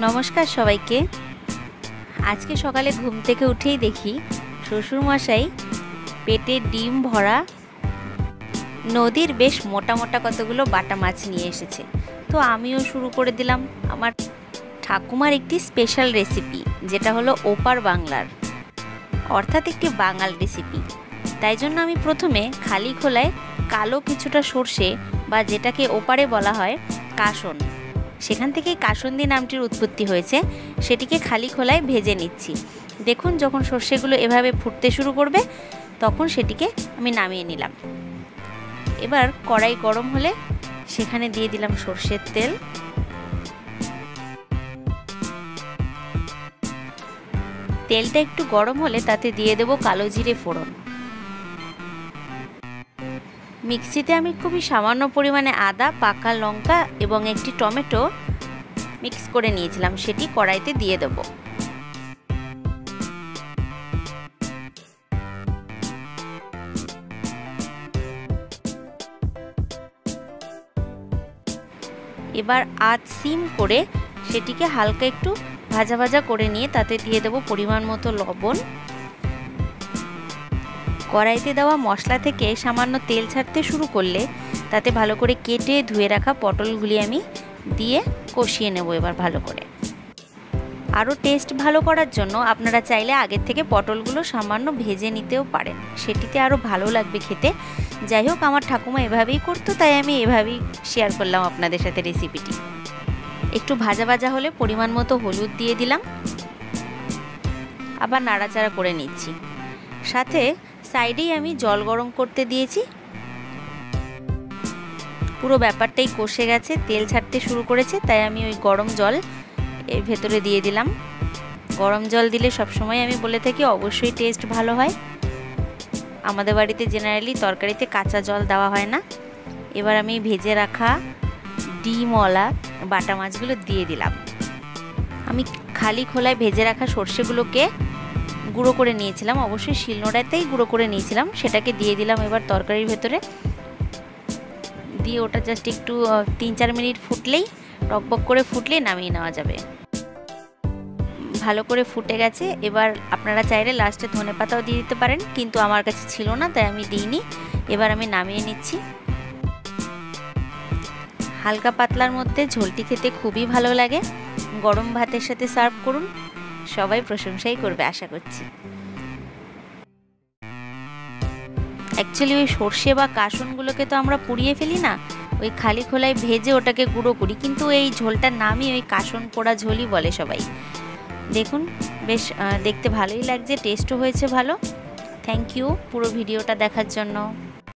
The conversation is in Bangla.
নমস্কার সবাইকে। আজকে সকালে ঘুম থেকে উঠেই দেখি শ্বশুরমশাই পেটে ডিম ভরা নদীর বেশ মোটা মোটা কতগুলো বাটা মাছ নিয়ে এসেছে। তো আমিও শুরু করে দিলাম আমার ঠাকুমার একটি স্পেশাল রেসিপি, যেটা হলো ওপার বাংলার, অর্থাৎ একটি বাঙাল রেসিপি। তাই জন্য আমি প্রথমে খালি খোলায় কালো কিছুটা সর্ষে, বা যেটাকে ওপারে বলা হয় কাসন, সেখান থেকেই কাসন্দি নামটির উৎপত্তি হয়েছে, সেটিকে খালি খোলায় ভেজে নিচ্ছি। দেখুন, যখন সর্ষেগুলো এভাবে ফুটতে শুরু করবে তখন সেটিকে আমি নামিয়ে নিলাম। এবার কড়াই গরম হলে সেখানে দিয়ে দিলাম সর্ষের তেল। তেলটা একটু গরম হলে তাতে দিয়ে দেব কালো জিরে ফোড়ন। মিক্সিতে আমি খুবই সামান্য পরিমাণে আদা, পাকা লঙ্কা এবং একটি টমেটো মিক্স করে নিয়েছিলাম, সেটি কড়াইতে দিয়ে দেব। এবার আঁচ সিম করে সেটিকে হালকা একটু ভাজা ভাজা করে নিয়ে তাতে দিয়ে দেব পরিমাণ মতো লবণ। কড়াইতে দেওয়া মশলা থেকে সামান্য তেল ছাড়তে শুরু করলে তাতে ভালো করে কেটে ধুয়ে রাখা পটলগুলি আমি দিয়ে কষিয়ে নেব। এবার ভালো করে আরও টেস্ট ভালো করার জন্য আপনারা চাইলে আগের থেকে পটলগুলো সামান্য ভেজে নিতেও পারেন, সেটিতে আরও ভালো লাগবে খেতে। যাই হোক, আমার ঠাকুমা এভাবেই করতো, তাই আমি এভাবেই শেয়ার করলাম আপনাদের সাথে রেসিপিটি। একটু ভাজা ভাজা হলে পরিমাণ মতো হলুদ দিয়ে দিলাম, আবার নাড়াচাড়া করে নিচ্ছি। সাথে সাইডেই আমি জল গরম করতে দিয়েছি। পুরো ব্যাপারটাই কষে গেছে, তেল ছাড়তে শুরু করেছে, তাই আমি ওই গরম জল এর ভেতরে দিয়ে দিলাম। গরম জল দিলে সবসময় আমি বলে থাকি অবশ্যই টেস্ট ভালো হয়। আমাদের বাড়িতে জেনারেলি তরকারিতে কাঁচা জল দেওয়া হয় না। এবার আমি ভেজে রাখা ডিমওয়ালা বাটা মাছগুলো দিয়ে দিলাম। আমি খালি খোলায় ভেজে রাখা সর্ষেগুলোকে গুঁড়ো করে নিয়েছিলাম, অবশ্যই শিলনোড়াতেই গুঁড়ো করে নিয়েছিলাম, সেটাকে দিয়ে দিলাম এবার তরকারির ভেতরে দিয়ে। ওটা জাস্ট একটু 3-4 মিনিট ফুটলেই, টকবক করে ফুটলেই নামিয়ে নেওয়া যাবে। ভালো করে ফুটে গেছে। এবার আপনারা চাইলে লাস্টে ধনেপাতাও দিয়ে দিতে পারেন, কিন্তু আমার কাছে ছিল না তাই আমি দিইনি। এবার আমি নামিয়ে নিচ্ছি। হালকা পাতলার মধ্যে ঝোলটি খেতে খুবই ভালো লাগে। গরম ভাতের সাথে সার্ভ করুন, সবাই প্রশংসাই করবে আশা করছি। অ্যাকচুয়ালি ওই সর্ষে বা কাসনগুলোকে তো আমরা পুড়িয়ে ফেলি না, ওই খালি খোলায় ভেজে ওটাকে গুঁড়ো করি, কিন্তু এই ঝোলটার নামই ওই কাসন পোড়া ঝোলই বলে সবাই। দেখুন, বেশ দেখতে ভালোই লাগছে, টেস্টও হয়েছে ভালো। থ্যাংক ইউ পুরো ভিডিওটা দেখার জন্য।